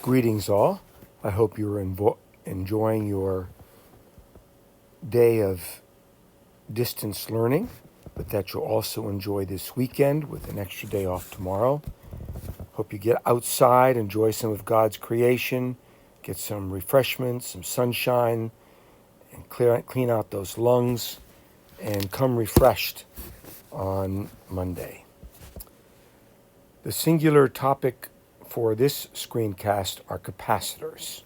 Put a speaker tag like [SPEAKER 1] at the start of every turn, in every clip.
[SPEAKER 1] Greetings all. I hope you're enjoying your day of distance learning, but that you'll also enjoy this weekend with an extra day off tomorrow. Hope you get outside, enjoy some of God's creation, get some refreshments, some sunshine, and clean out those lungs, and come refreshed on Monday. The singular topic for this screencast are capacitors.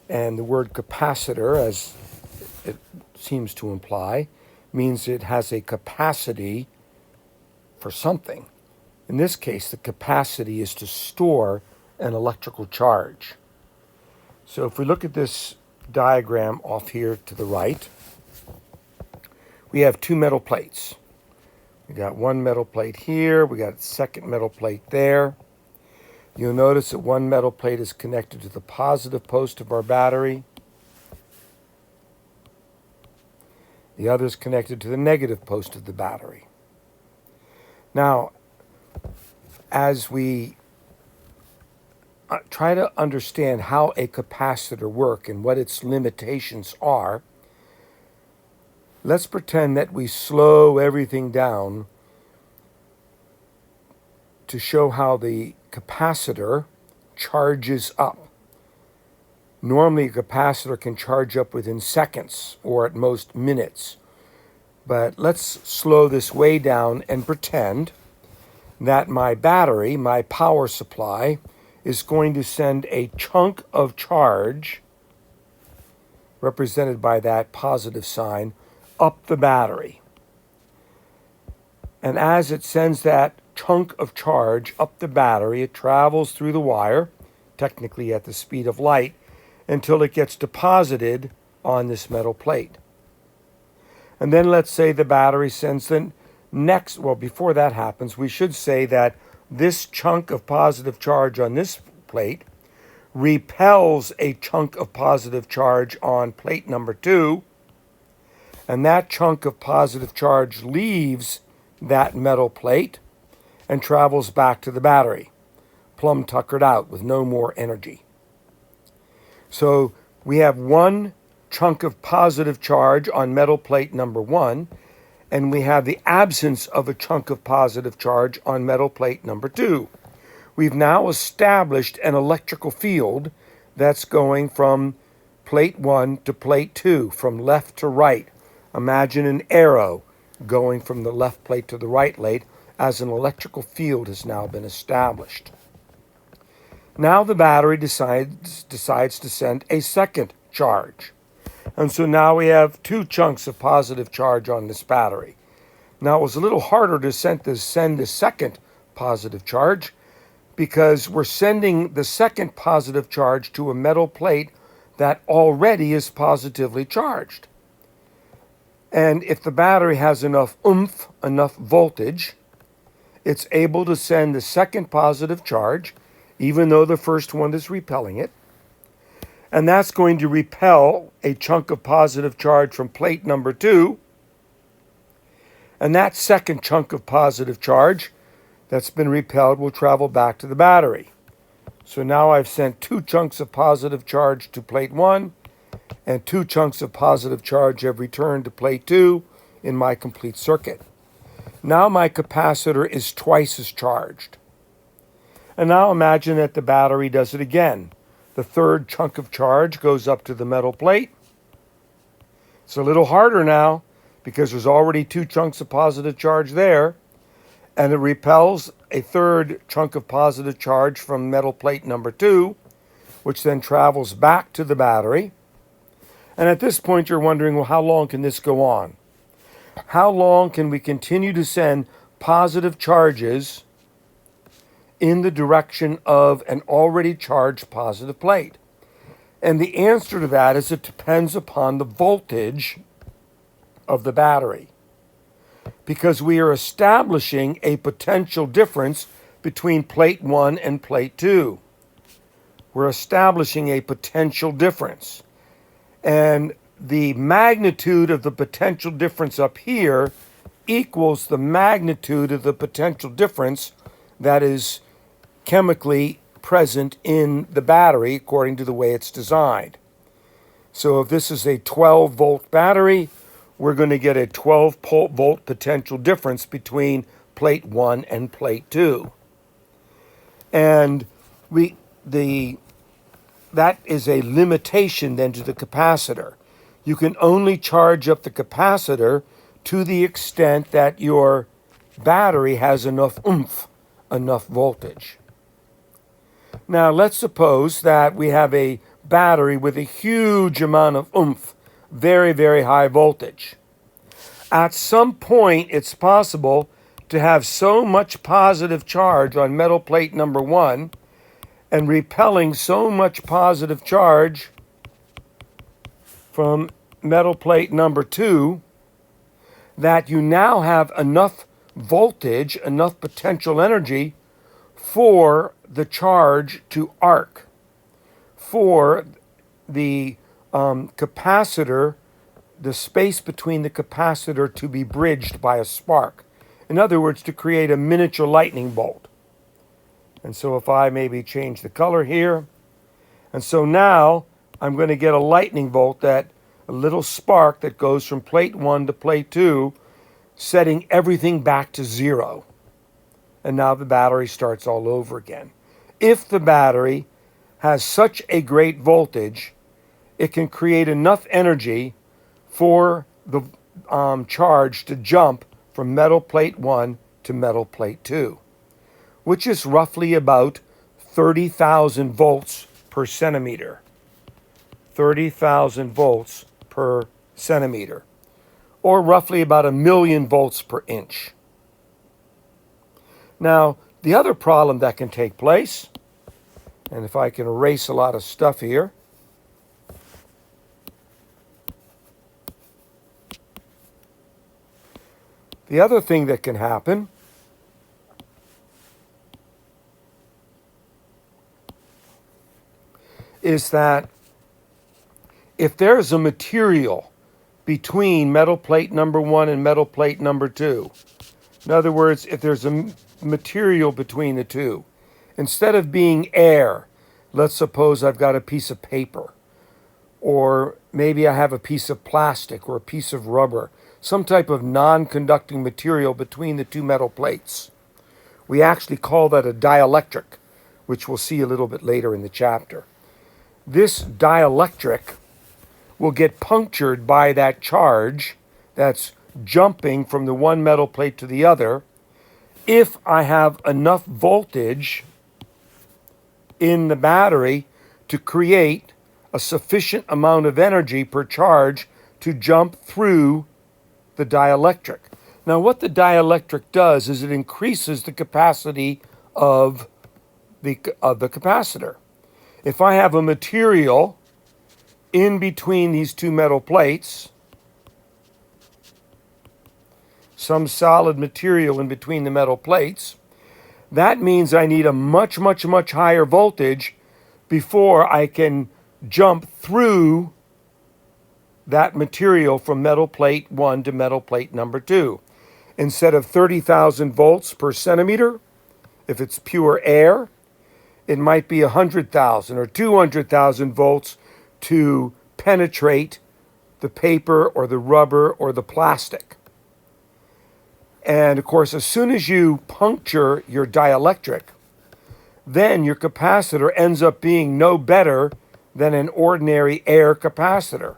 [SPEAKER 1] And the word capacitor, as it seems to imply, means it has a capacity for something. In this case, the capacity is to store an electrical charge. So if we look at this diagram off here to the right, we have two metal plates. We got one metal plate here, we got a second metal plate there. You'll notice that one metal plate is connected to the positive post of our battery. The other is connected to the negative post of the battery. Now, as we try to understand how a capacitor works and what its limitations are, let's pretend that we slow everything down to show how the capacitor charges up. Normally, a capacitor can charge up within seconds or at most minutes. But let's slow this way down and pretend that my battery, my power supply, is going to send a chunk of charge, represented by that positive sign, up the battery. And as it sends that chunk of charge up the battery, it travels through the wire, technically at the speed of light, until it gets deposited on this metal plate. And then let's say the battery sends the next, well, before that happens, we should say that this chunk of positive charge on this plate repels a chunk of positive charge on plate number 2, and that chunk of positive charge leaves that metal plate and travels back to the battery, plumb tuckered out with no more energy. So we have one chunk of positive charge on metal plate number 1, and we have the absence of a chunk of positive charge on metal plate number 2. We've now established an electrical field that's going from plate 1 to plate 2, from left to right. Imagine an arrow going from the left plate to the right plate, as an electrical field has now been established. Now the battery decides to send a second charge. And so now we have two chunks of positive charge on this battery. Now it was a little harder to send the second positive charge because we're sending the second positive charge to a metal plate that already is positively charged. And if the battery has enough oomph, enough voltage, it's able to send the second positive charge, even though the first one is repelling it. And that's going to repel a chunk of positive charge from plate number 2. And that second chunk of positive charge that's been repelled will travel back to the battery. So now I've sent two chunks of positive charge to plate 1, and two chunks of positive charge have returned to plate 2 in my complete circuit. Now my capacitor is twice as charged. And now imagine that the battery does it again. The third chunk of charge goes up to the metal plate. It's a little harder now because there's already two chunks of positive charge there. And it repels a third chunk of positive charge from metal plate number 2, which then travels back to the battery. And at this point you're wondering, well, how long can this go on? How long can we continue to send positive charges in the direction of an already charged positive plate? And the answer to that is it depends upon the voltage of the battery, because we are establishing a potential difference between plate 1 and plate 2. We're establishing a potential difference. And the magnitude of the potential difference up here equals the magnitude of the potential difference that is chemically present in the battery according to the way it's designed. So if this is a 12-volt battery, we're going to get a 12-volt potential difference between plate 1 and plate 2. And that is a limitation then to the capacitor. You can only charge up the capacitor to the extent that your battery has enough oomph, enough voltage. Now let's suppose that we have a battery with a huge amount of oomph, very, very high voltage. At some point, it's possible to have so much positive charge on metal plate number 1 and repelling so much positive charge from metal plate number 2 that you now have enough voltage, enough potential energy for the charge to arc, for the capacitor, the space between the capacitor to be bridged by a spark. In other words, to create a miniature lightning bolt. And so if I maybe change the color here, and so now I'm going to get a lightning bolt, a little spark that goes from plate 1 to plate 2, setting everything back to 0. And now the battery starts all over again. If the battery has such a great voltage, it can create enough energy for the charge to jump from metal plate 1 to metal plate 2, which is roughly about 30,000 volts per centimeter. 30,000 volts per centimeter, or roughly about 1,000,000 volts per inch. Now, the other problem that can take place, and if I can erase a lot of stuff here, the other thing that can happen is that if there's a material between metal plate number 1 and metal plate number 2, in other words, if there's a material between the two, instead of being air, let's suppose I've got a piece of paper, or maybe I have a piece of plastic or a piece of rubber, some type of non-conducting material between the two metal plates. We actually call that a dielectric, which we'll see a little bit later in the chapter. This dielectric will get punctured by that charge that's jumping from the one metal plate to the other if I have enough voltage in the battery to create a sufficient amount of energy per charge to jump through the dielectric. Now, what the dielectric does is it increases the capacity of the capacitor. If I have a material in between these two metal plates, some solid material in between the metal plates, that means I need a much, much, much higher voltage before I can jump through that material from metal plate 1 to metal plate number 2. Instead of 30,000 volts per centimeter, if it's pure air, it might be 100,000 or 200,000 volts to penetrate the paper or the rubber or the plastic. And of course, as soon as you puncture your dielectric, then your capacitor ends up being no better than an ordinary air capacitor,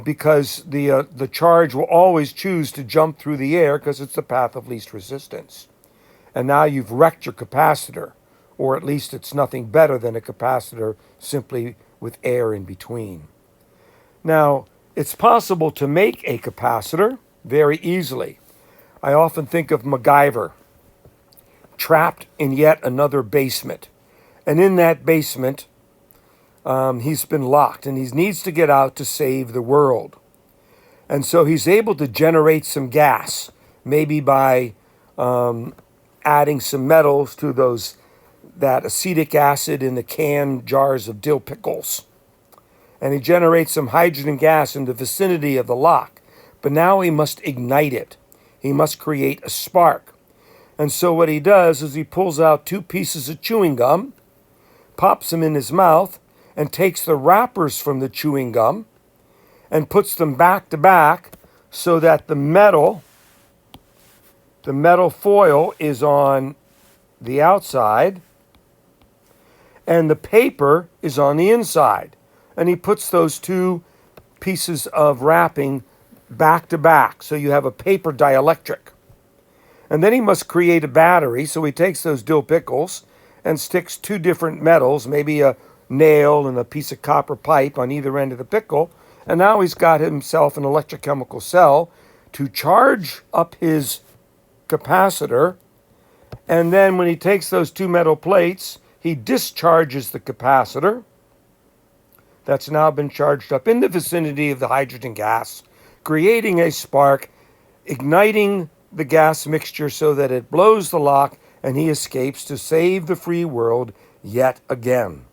[SPEAKER 1] because the charge will always choose to jump through the air because it's the path of least resistance. And now you've wrecked your capacitor, or at least it's nothing better than a capacitor simply with air in between. Now, it's possible to make a capacitor very easily. I often think of MacGyver, trapped in yet another basement. And in that basement, he's been locked, and he needs to get out to save the world. And so he's able to generate some gas, maybe by adding some metals to that acetic acid in the canned jars of dill pickles. And he generates some hydrogen gas in the vicinity of the lock. But now he must ignite it. He must create a spark. And so what he does is he pulls out 2 pieces of chewing gum, pops them in his mouth, and takes the wrappers from the chewing gum and puts them back to back so that the metal foil is on the outside and the paper is on the inside. And he puts those two pieces of wrapping back to back so you have a paper dielectric. And then he must create a battery, so he takes those dill pickles and sticks two different metals, maybe a nail and a piece of copper pipe on either end of the pickle, and now he's got himself an electrochemical cell to charge up his capacitor, and then when he takes those two metal plates, he discharges the capacitor that's now been charged up in the vicinity of the hydrogen gas, creating a spark, igniting the gas mixture so that it blows the lock and he escapes to save the free world yet again.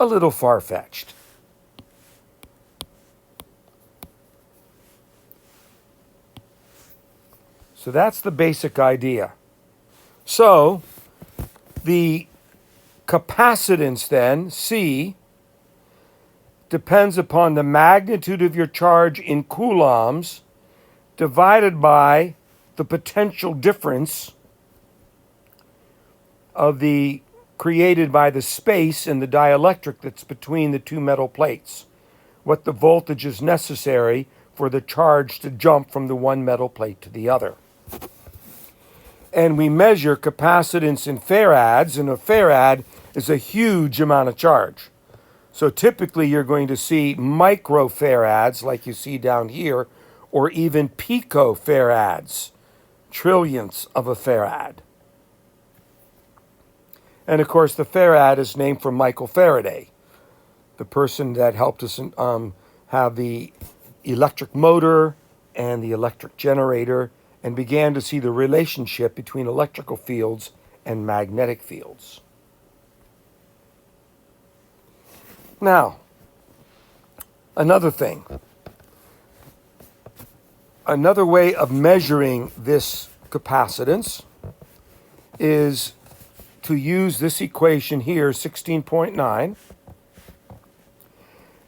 [SPEAKER 1] A little far-fetched. So that's the basic idea. So the capacitance then, C, depends upon the magnitude of your charge in coulombs divided by the potential difference of the created by the space in the dielectric that's between the two metal plates, what the voltage is necessary for the charge to jump from the one metal plate to the other. And we measure capacitance in farads, and a farad is a huge amount of charge. So typically you're going to see microfarads like you see down here, or even picofarads, trillionths of a farad. And of course the farad is named for Michael Faraday, the person that helped us have the electric motor and the electric generator, and began to see the relationship between electrical fields and magnetic fields. Now, another thing. Another way of measuring this capacitance is to use this equation here, 16.9.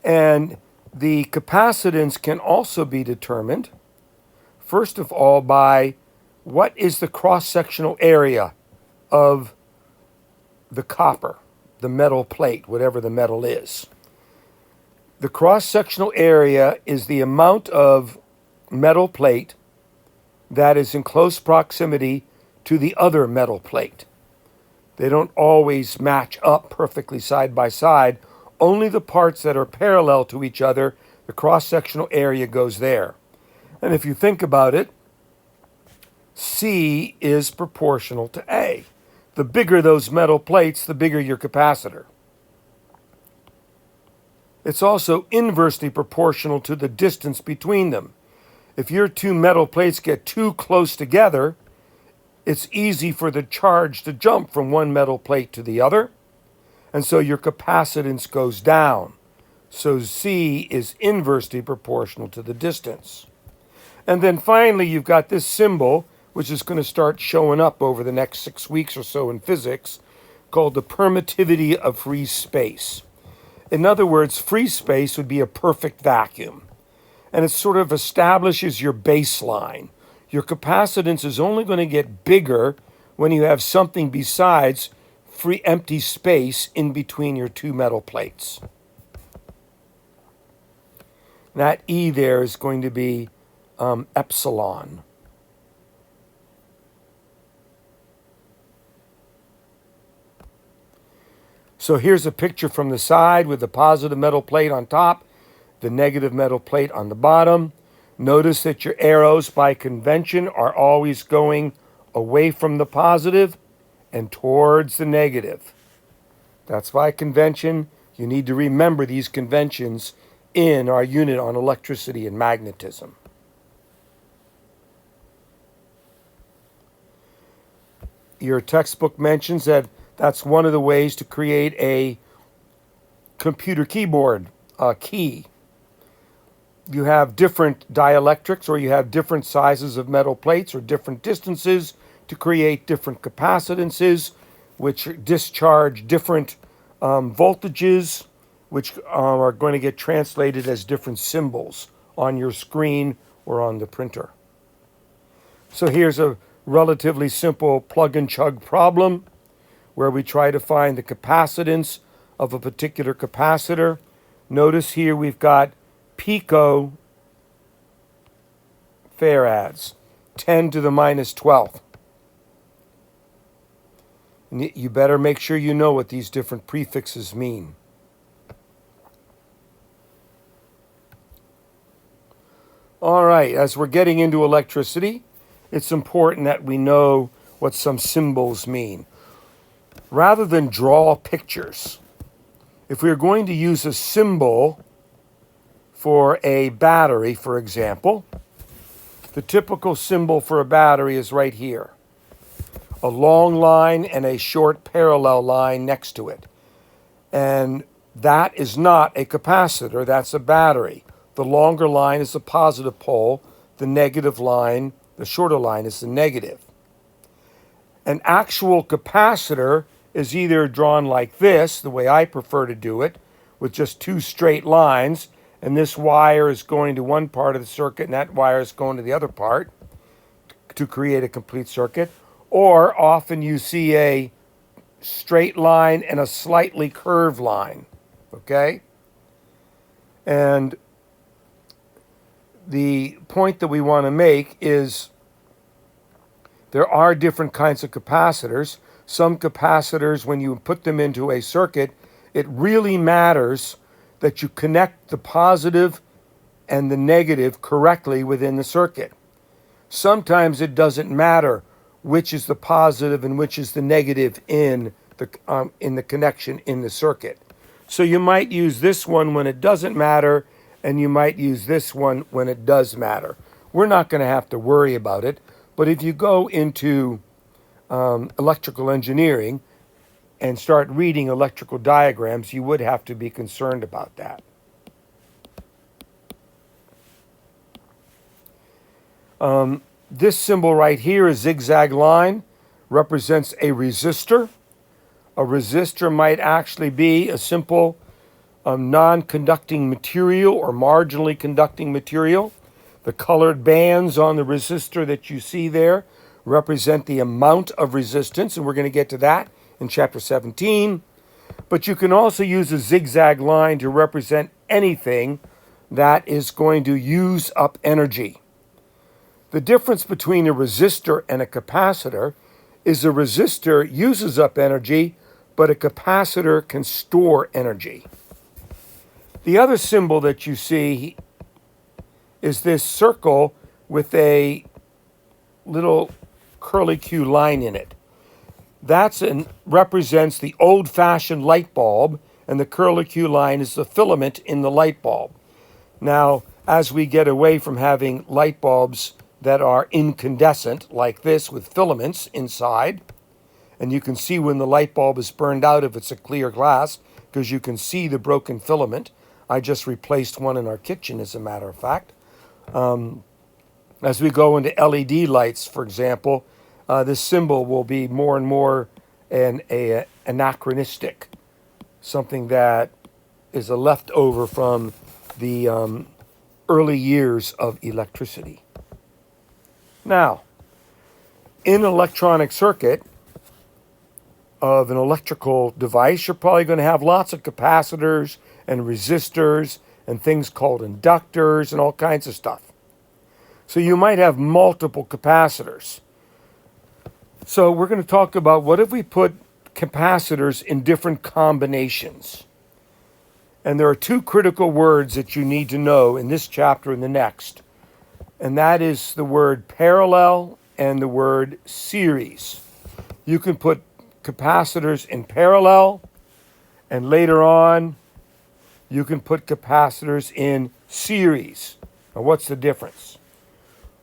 [SPEAKER 1] And the capacitance can also be determined, first of all, by what is the cross-sectional area of the copper, the metal plate, whatever the metal is. The cross-sectional area is the amount of metal plate that is in close proximity to the other metal plate. They don't always match up perfectly side by side. Only the parts that are parallel to each other, the cross-sectional area goes there. And if you think about it, C is proportional to A. The bigger those metal plates, the bigger your capacitor. It's also inversely proportional to the distance between them. If your two metal plates get too close together, it's easy for the charge to jump from one metal plate to the other, and so your capacitance goes down. So C is inversely proportional to the distance. And then finally, you've got this symbol, which is going to start showing up over the next 6 weeks or so in physics, called the permittivity of free space. In other words, free space would be a perfect vacuum. And it sort of establishes your baseline. Your capacitance is only going to get bigger when you have something besides free empty space in between your two metal plates. That E there is going to be epsilon. So here's a picture from the side with the positive metal plate on top, the negative metal plate on the bottom. Notice that your arrows by convention are always going away from the positive and towards the negative. That's by convention. You need to remember these conventions in our unit on electricity and magnetism. Your textbook mentions that that's one of the ways to create a computer keyboard key. You have different dielectrics, or you have different sizes of metal plates or different distances to create different capacitances, which discharge different voltages, which are going to get translated as different symbols on your screen or on the printer. So here's a relatively simple plug and chug problem where we try to find the capacitance of a particular capacitor. Notice here we've got pico farads, 10 to the minus 12th. You better make sure you know what these different prefixes mean. All right, as we're getting into electricity, it's important that we know what some symbols mean. Rather than draw pictures, if we're going to use a symbol for a battery, for example, the typical symbol for a battery is right here. A long line and a short parallel line next to it. And that is not a capacitor, that's a battery. The longer line is the positive pole, the negative line, the shorter line is the negative. An actual capacitor is either drawn like this, the way I prefer to do it, with just two straight lines, and this wire is going to one part of the circuit and that wire is going to the other part to create a complete circuit. Or often you see a straight line and a slightly curved line, okay? And the point that we want to make is there are different kinds of capacitors. Some capacitors, when you put them into a circuit, it really matters that you connect the positive and the negative correctly within the circuit. Sometimes it doesn't matter which is the positive and which is the negative in the connection in the circuit. So you might use this one when it doesn't matter, and you might use this one when it does matter. We're not going to have to worry about it, but if you go into electrical engineering and start reading electrical diagrams, you would have to be concerned about that. This symbol right here, a zigzag line, represents a resistor. A resistor might actually be a simple non-conducting material or marginally conducting material. The colored bands on the resistor that you see there represent the amount of resistance, and we're going to get to that in chapter 17. But you can also use a zigzag line to represent anything that is going to use up energy. The difference between a resistor and a capacitor is a resistor uses up energy, but a capacitor can store energy. The other symbol that you see is this circle with a little curlicue line in it. That represents the old-fashioned light bulb, and the curlicue line is the filament in the light bulb. Now, as we get away from having light bulbs that are incandescent, like this, with filaments inside, and you can see when the light bulb is burned out if it's a clear glass, because you can see the broken filament. I just replaced one in our kitchen, as a matter of fact. As we go into LED lights, for example, this symbol will be more and more anachronistic, something that is a leftover from the early years of electricity. Now, in an electronic circuit of an electrical device, you're probably going to have lots of capacitors and resistors and things called inductors and all kinds of stuff. So you might have multiple capacitors. So we're going to talk about what if we put capacitors in different combinations. And there are two critical words that you need to know in this chapter and the next. And that is the word parallel and the word series. You can put capacitors in parallel, and later on, you can put capacitors in series. Now, what's the difference?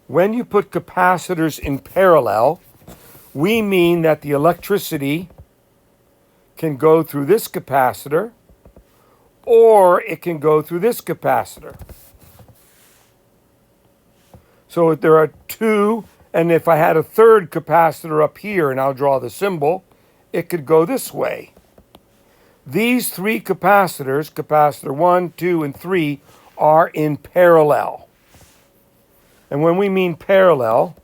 [SPEAKER 1] When you put capacitors in parallel, we mean that the electricity can go through this capacitor, or it can go through this capacitor. So there are two, and if I had a third capacitor up here, and I'll draw the symbol, it could go this way. These three capacitors, capacitor 1, 2, and 3, are in parallel. And when we mean parallel,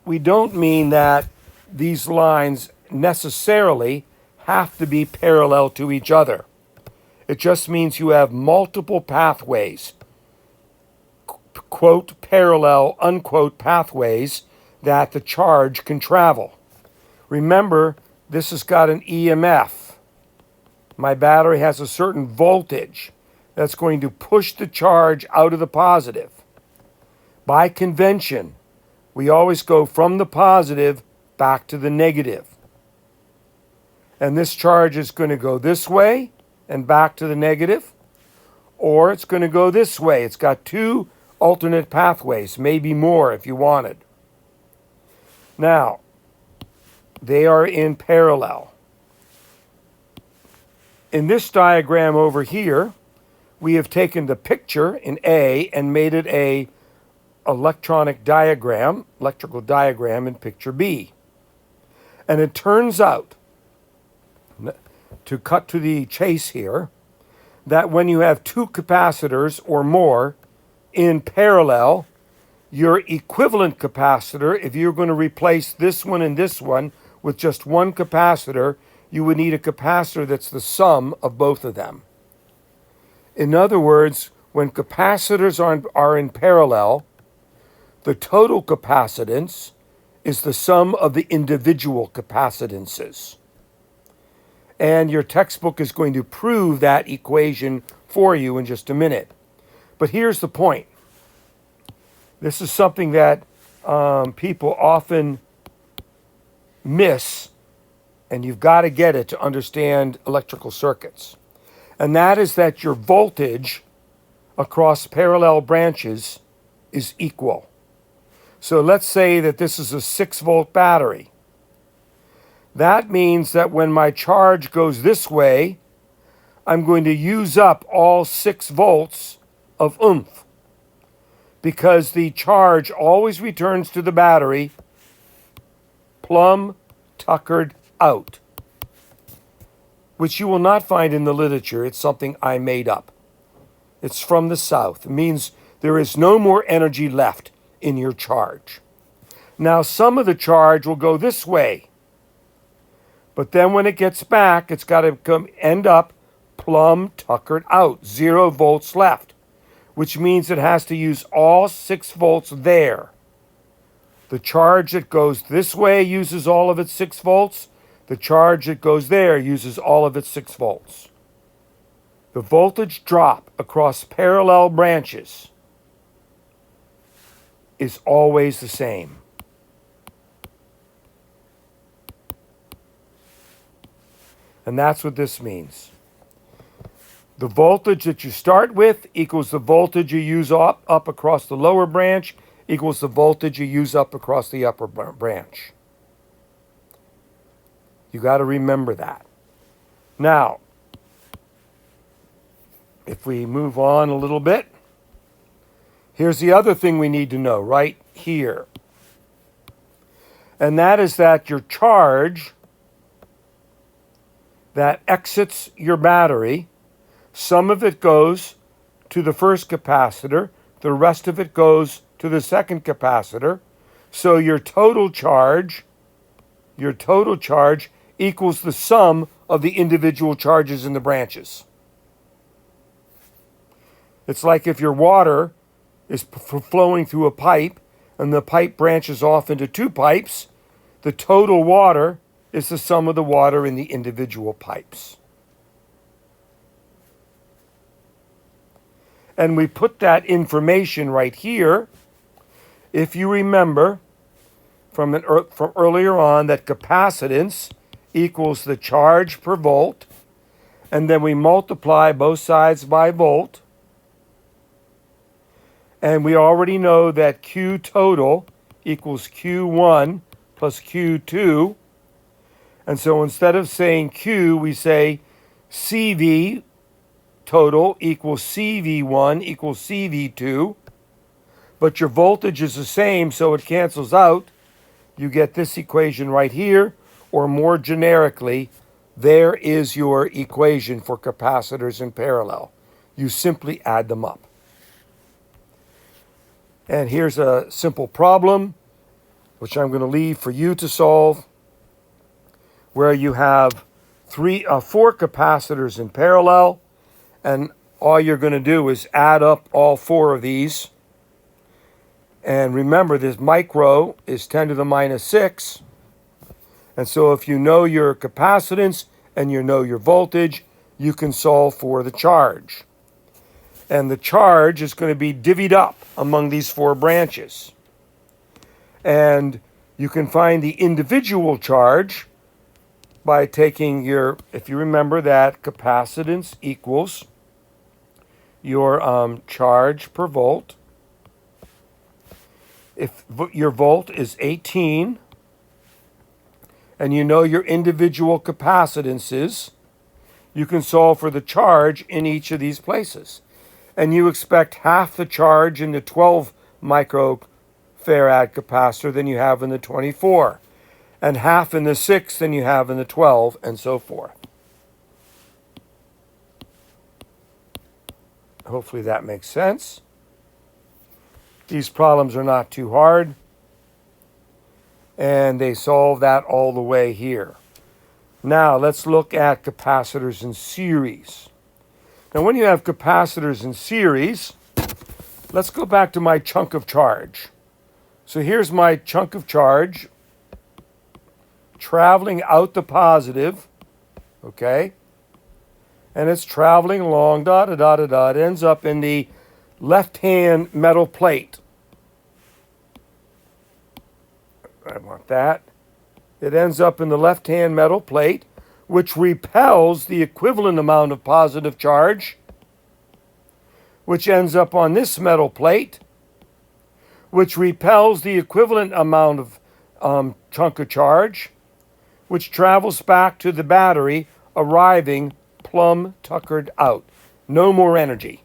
[SPEAKER 1] we don't mean that these lines necessarily have to be parallel to each other. It just means you have multiple pathways, quote, parallel, unquote, pathways that the charge can travel. Remember, this has got an EMF. My battery has a certain voltage that's going to push the charge out of the positive. By convention, we always go from the positive back to the negative. And this charge is going to go this way and back to the negative, or it's going to go this way. It's got two alternate pathways, maybe more if you wanted. Now, they are in parallel. In this diagram over here, we have taken the picture in A and made it a electrical diagram in picture B. And it turns out, to cut to the chase here, that when you have two capacitors or more in parallel, your equivalent capacitor, if you're going to replace this one and this one with just one capacitor, you would need a capacitor that's the sum of both of them. In other words, when capacitors are in parallel, the total capacitance is the sum of the individual capacitances. And your textbook is going to prove that equation for you in just a minute. But here's the point. This is something that people often miss, and you've got to get it to understand electrical circuits. And that is that your voltage across parallel branches is equal. So let's say that this is a 6-volt battery. That means that when my charge goes this way, I'm going to use up all 6 volts of oomph, because the charge always returns to the battery plumb tuckered out, which you will not find in the literature. It's something I made up. It's from the South. It means there is no more energy left in your charge. Now, some of the charge will go this way, but then when it gets back, it's got to end up plumb tuckered out, 0 volts left, which means it has to use all 6 volts there. The charge that goes this way uses all of its 6 volts. The charge that goes there uses all of its 6 volts. The voltage drop across parallel branches is always the same. And that's what this means. The voltage that you start with equals the voltage you use up across the lower branch equals the voltage you use up across the upper branch. You got to remember that. Now, if we move on a little bit, here's the other thing we need to know right here. And that is that your charge that exits your battery, some of it goes to the first capacitor, the rest of it goes to the second capacitor. So your total charge equals the sum of the individual charges in the branches. It's like if your water is flowing through a pipe and the pipe branches off into 2 pipes, the total water is the sum of the water in the individual pipes. And we put that information right here. If you remember from earlier on that capacitance equals the charge per volt, and then we multiply both sides by volt. And we already know that Q total equals Q1 plus Q2. And so instead of saying Q, we say CV total equals CV1 equals CV2. But your voltage is the same, so it cancels out. You get this equation right here, or more generically, there is your equation for capacitors in parallel. You simply add them up. And here's a simple problem, which I'm going to leave for you to solve, where you have four capacitors in parallel, and all you're going to do is add up all four of these. And remember, this micro is 10 to the minus 6. And so if you know your capacitance and you know your voltage, you can solve for the charge. And the charge is going to be divvied up among these four branches. And you can find the individual charge by taking if you remember that capacitance equals your charge per volt. If your volt is 18, and you know your individual capacitances, you can solve for the charge in each of these places. And you expect half the charge in the 12 microfarad capacitor than you have in the 24, and half in the 6 than you have in the 12, and so forth. Hopefully that makes sense. These problems are not too hard, and they solve that all the way here. Now let's look at capacitors in series. Now when you have capacitors in series, let's go back to my chunk of charge. So here's my chunk of charge traveling out the positive, okay? And it's traveling along, it ends up in the left-hand metal plate. I want that. It ends up in the left-hand metal plate, which repels the equivalent amount of positive charge, which ends up on this metal plate, which repels the equivalent amount of chunk of charge, which travels back to the battery, arriving plumb tuckered out. No more energy.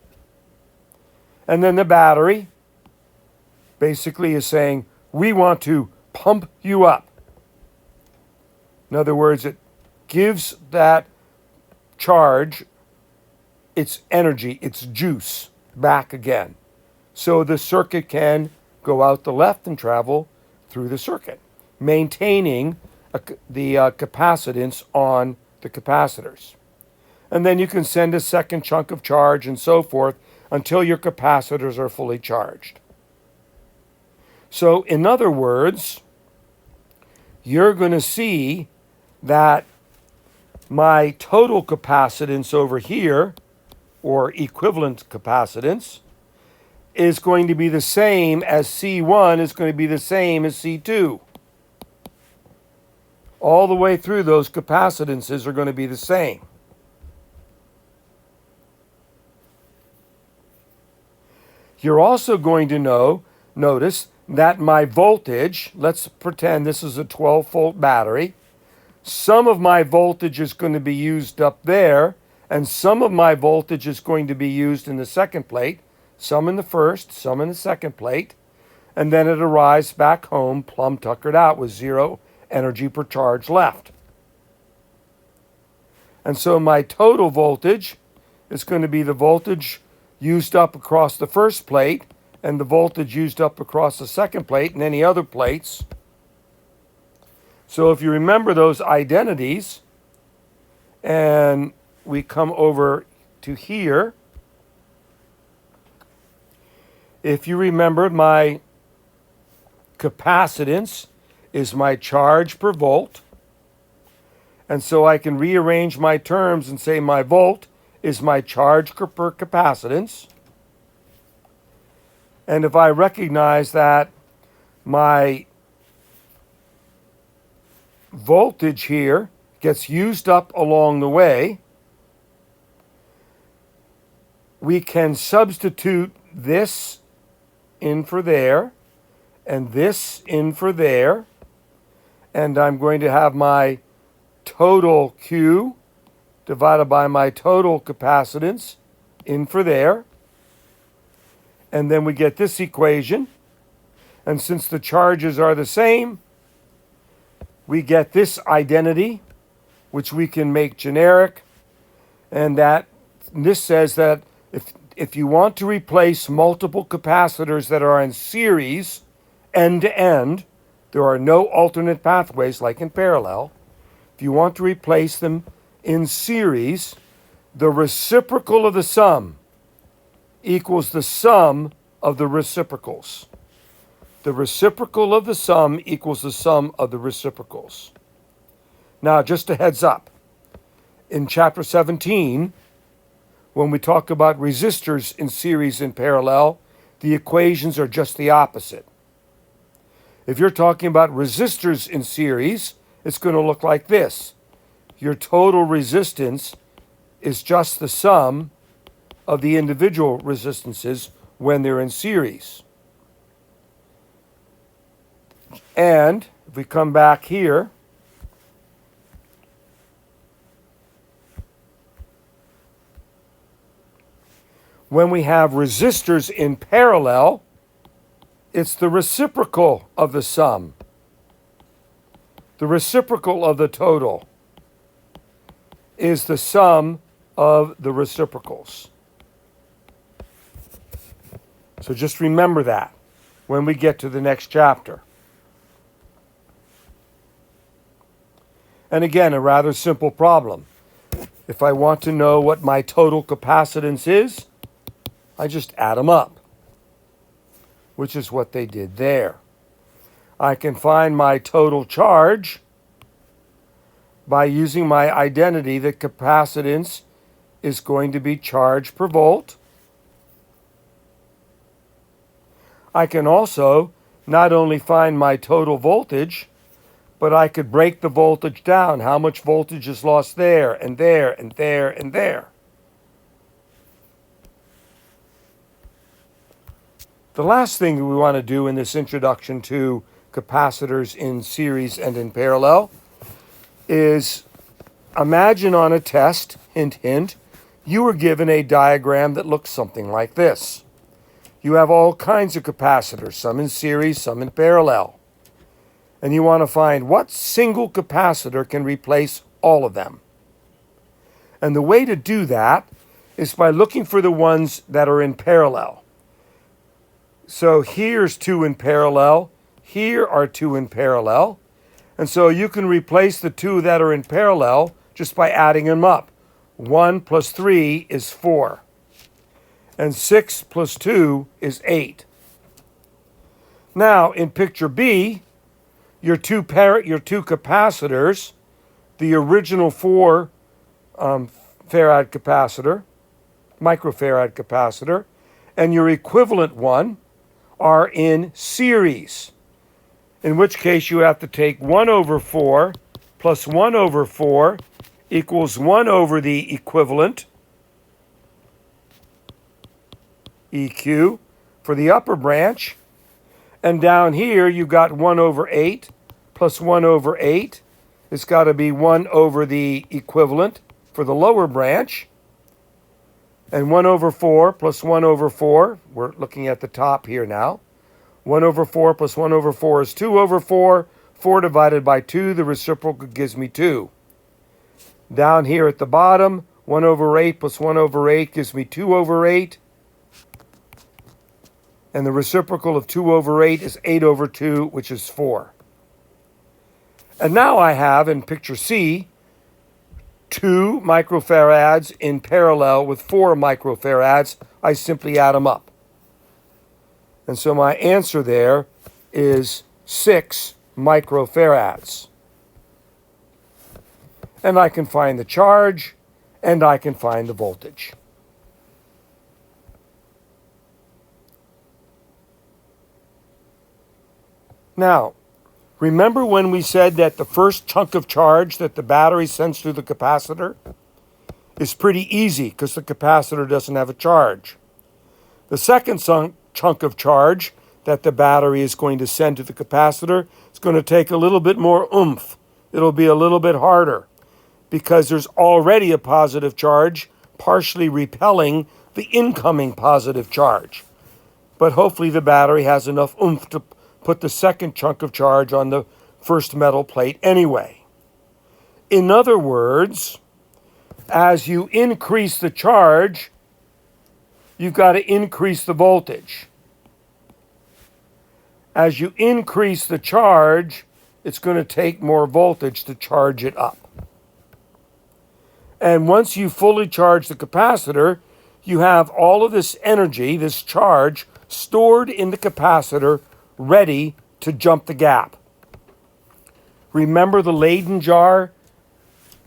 [SPEAKER 1] And then the battery basically is saying, we want to pump you up. In other words, it gives that charge its energy, its juice, back again. So the circuit can go out the left and travel through the circuit, maintaining the capacitance on the capacitors. And then you can send a second chunk of charge and so forth until your capacitors are fully charged. So in other words, you're going to see that my total capacitance over here, or equivalent capacitance, is going to be the same as C1 is going to be the same as C2. All the way through, those capacitances are going to be the same. You're also going to notice that my voltage, let's pretend this is a 12-volt battery, some of my voltage is going to be used up there, and some of my voltage is going to be used in the second plate, some in the first, some in the second plate, and then it arrives back home plumb tuckered out with 0 energy per charge left. And so my total voltage is going to be the voltage used up across the first plate and the voltage used up across the second plate and any other plates. So if you remember those identities, and we come over to here, if you remember, my capacitance is my charge per volt. And so I can rearrange my terms and say my volt is my charge per capacitance. And if I recognize that my voltage here gets used up along the way, we can substitute this in for there and this in for there, and I'm going to have my total Q divided by my total capacitance in for there, and then we get this equation, and since the charges are the same, we get this identity, which we can make generic, and this says that if you want to replace multiple capacitors that are in series end to end, there are no alternate pathways like in parallel. If you want to replace them in series, the reciprocal of the sum equals the sum of the reciprocals. The reciprocal of the sum equals the sum of the reciprocals. Now, just a heads up. In chapter 17, when we talk about resistors in series and parallel, the equations are just the opposite. If you're talking about resistors in series, it's going to look like this. Your total resistance is just the sum of the individual resistances when they're in series. And if we come back here, when we have resistors in parallel, it's the reciprocal of the sum. The reciprocal of the total is the sum of the reciprocals. So just remember that when we get to the next chapter. And again, a rather simple problem. If I want to know what my total capacitance is, I just add them up, which is what they did there. I can find my total charge by using my identity that capacitance is going to be charge per volt. I can also not only find my total voltage, but I could break the voltage down. How much voltage is lost there and there and there and there. The last thing that we want to do in this introduction to capacitors in series and in parallel is imagine on a test, hint, hint, you were given a diagram that looks something like this. You have all kinds of capacitors, some in series, some in parallel. And you want to find what single capacitor can replace all of them. And the way to do that is by looking for the ones that are in parallel. So here's 2 in parallel, here are 2 in parallel, and so you can replace the 2 that are in parallel just by adding them up. 1 plus 3 is 4, and 6 plus 2 is 8. Now, in picture B, your two capacitors, the original 4 farad capacitor, microfarad capacitor, and your equivalent one are in series, in which case you have to take 1 over 4 plus 1 over 4 equals 1 over the equivalent, EQ, for the upper branch. And down here you've got 1 over 8 plus 1 over 8. It's got to be 1 over the equivalent for the lower branch. And 1 over 4 plus 1 over 4, we're looking at the top here now. 1 over 4 plus 1 over 4 is 2 over 4. 4 divided by 2, the reciprocal gives me 2. Down here at the bottom, 1 over 8 plus 1 over 8 gives me 2 over 8. And the reciprocal of 2 over 8 is 8 over 2, which is 4. And now I have, in picture C, 2 microfarads in parallel with 4 microfarads. I simply add them up. And so my answer there is 6 microfarads. And I can find the charge, and I can find the voltage. Now, remember when we said that the first chunk of charge that the battery sends through the capacitor is pretty easy because the capacitor doesn't have a charge. The second chunk of charge that the battery is going to send to the capacitor is going to take a little bit more oomph. It'll be a little bit harder because there's already a positive charge partially repelling the incoming positive charge. But hopefully the battery has enough oomph to put the second chunk of charge on the first metal plate anyway. In other words, as you increase the charge, you've got to increase the voltage. As you increase the charge, it's going to take more voltage to charge it up. And once you fully charge the capacitor, you have all of this energy, this charge, stored in the capacitor, ready to jump the gap. Remember the Leyden jar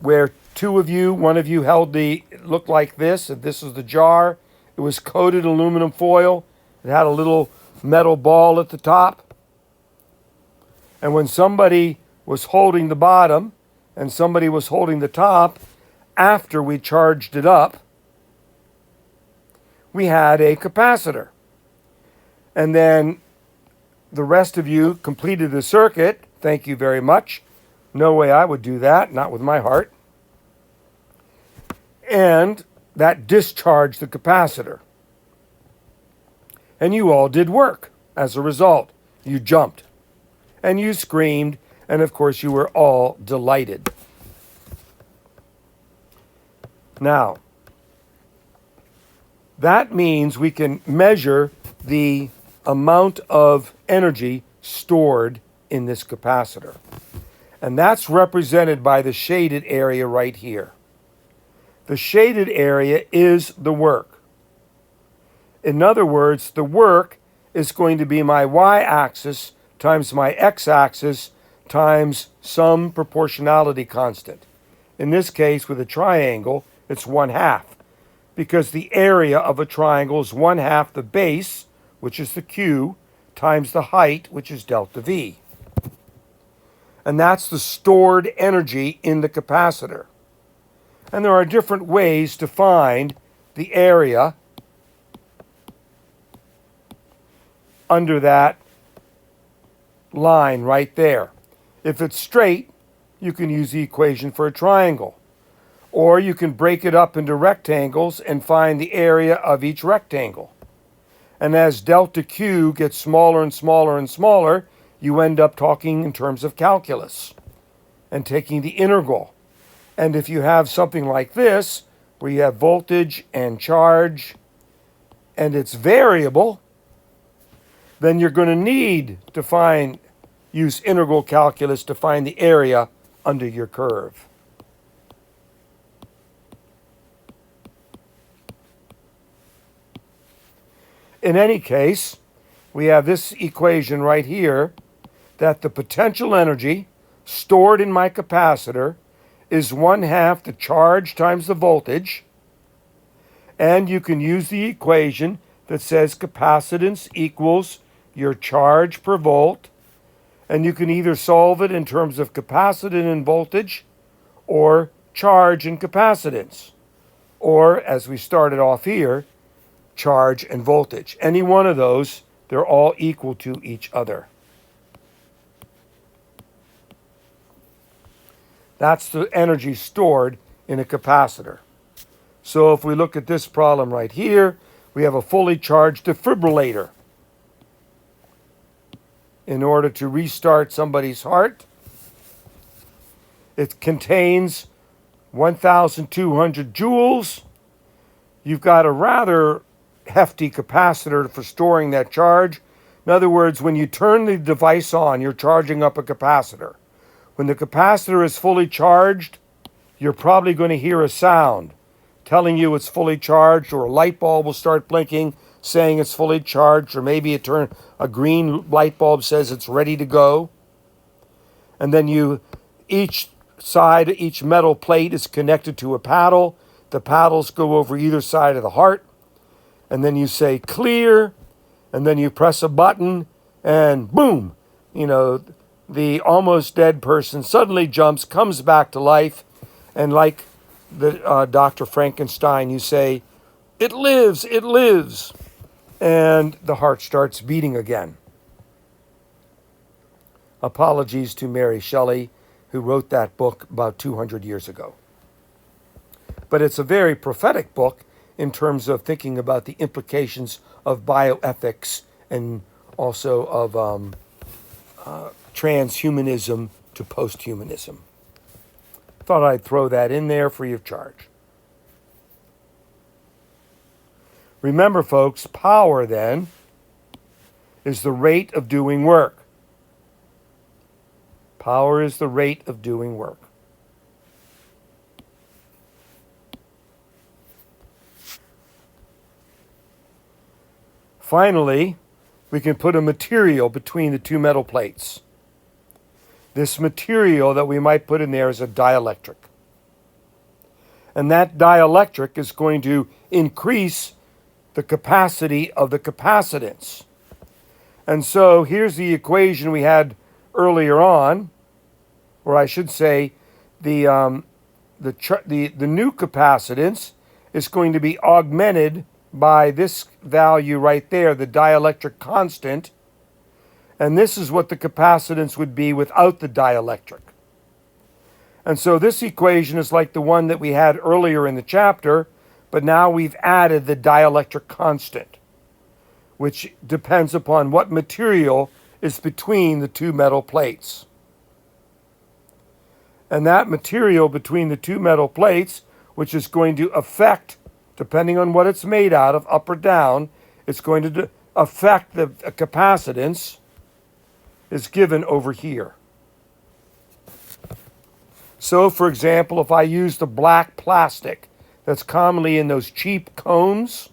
[SPEAKER 1] where one of you held it looked like this, and this is the jar. It was coated aluminum foil. It had a little metal ball at the top. And when somebody was holding the bottom and somebody was holding the top, after we charged it up, we had a capacitor. And then the rest of you completed the circuit. Thank you very much. No way I would do that, not with my heart. And that discharged the capacitor. And you all did work as a result. You jumped and you screamed, and of course you were all delighted. Now, that means we can measure the amount of energy stored in this capacitor. And that's represented by the shaded area right here. The shaded area is the work. In other words, the work is going to be my y-axis times my x-axis times some proportionality constant. In this case, with a triangle, it's 1/2, because the area of a triangle is 1/2 the base, which is the Q, times the height, which is delta V. And that's the stored energy in the capacitor. And there are different ways to find the area under that line right there. If it's straight, you can use the equation for a triangle. Or you can break it up into rectangles and find the area of each rectangle. And as delta Q gets smaller and smaller and smaller, you end up talking in terms of calculus and taking the integral. And if you have something like this, where you have voltage and charge, and it's variable, then you're going to need to use integral calculus to find the area under your curve. In any case, we have this equation right here that the potential energy stored in my capacitor is 1/2 the charge times the voltage. And you can use the equation that says capacitance equals your charge per volt. And you can either solve it in terms of capacitance and voltage or charge and capacitance. Or, as we started off here, charge and voltage. Any one of those, they're all equal to each other. That's the energy stored in a capacitor. So if we look at this problem right here, we have a fully charged defibrillator. In order to restart somebody's heart, it contains 1,200 joules. You've got a rather hefty capacitor for storing that charge. In other words, when you turn the device on, you're charging up a capacitor. When the capacitor is fully charged, you're probably going to hear a sound telling you it's fully charged, or a light bulb will start blinking saying it's fully charged, or maybe a green light bulb says it's ready to go. And then each metal plate is connected to a paddle. The paddles go over either side of the heart. And then you say clear, and then you press a button, and boom, the almost dead person suddenly jumps, comes back to life, and like the Dr. Frankenstein, you say, "It lives, it lives," and the heart starts beating again. Apologies to Mary Shelley, who wrote that book about 200 years ago. But it's a very prophetic book in terms of thinking about the implications of bioethics and also of transhumanism to posthumanism. Thought I'd throw that in there free of charge. Remember, folks, power then is the rate of doing work. Power is the rate of doing work. Finally, we can put a material between the two metal plates. This material that we might put in there is a dielectric. And that dielectric is going to increase the capacity of the capacitance. And so here's the equation we had earlier on, or I should say the new capacitance is going to be augmented by this value right there, the dielectric constant. And this is what the capacitance would be without the dielectric. And so this equation is like the one that we had earlier in the chapter, but now we've added the dielectric constant, which depends upon what material is between the two metal plates. And that material between the two metal plates, which is going to affect, depending on what it's made out of, up or down, it's going to affect the capacitance, is given over here. So, for example, if I use the black plastic that's commonly in those cheap cones,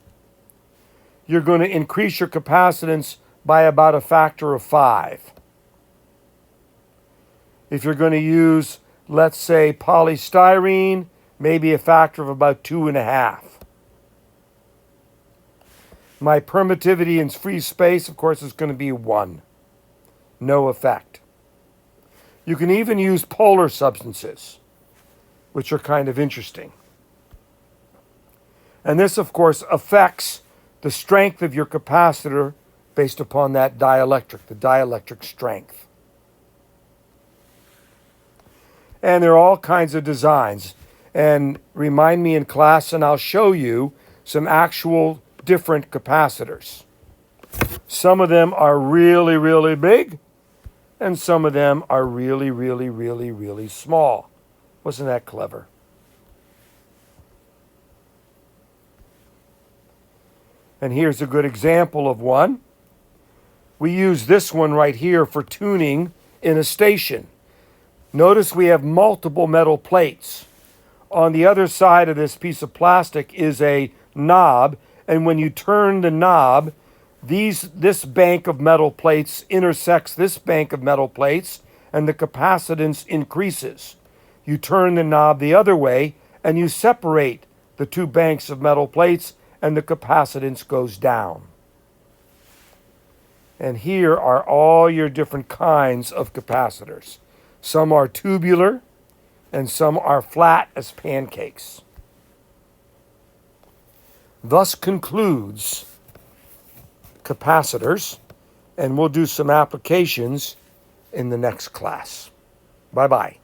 [SPEAKER 1] you're going to increase your capacitance by about a factor of 5. If you're going to use, let's say, polystyrene, maybe a factor of about 2.5. My permittivity in free space, of course, is going to be 1. No effect. You can even use polar substances, which are kind of interesting. And this, of course, affects the strength of your capacitor based upon that dielectric, the dielectric strength. And there are all kinds of designs. And remind me in class, and I'll show you some actual different capacitors. Some of them are really, really big, and some of them are really, really, really, really small. Wasn't that clever? And here's a good example of one. We use this one right here for tuning in a station. Notice we have multiple metal plates. On the other side of this piece of plastic is a knob, and when you turn the knob, this bank of metal plates intersects this bank of metal plates, and the capacitance increases. You turn the knob the other way, and you separate the two banks of metal plates, and the capacitance goes down. And here are all your different kinds of capacitors. Some are tubular, and some are flat as pancakes. Thus concludes capacitors, and we'll do some applications in the next class. Bye-bye.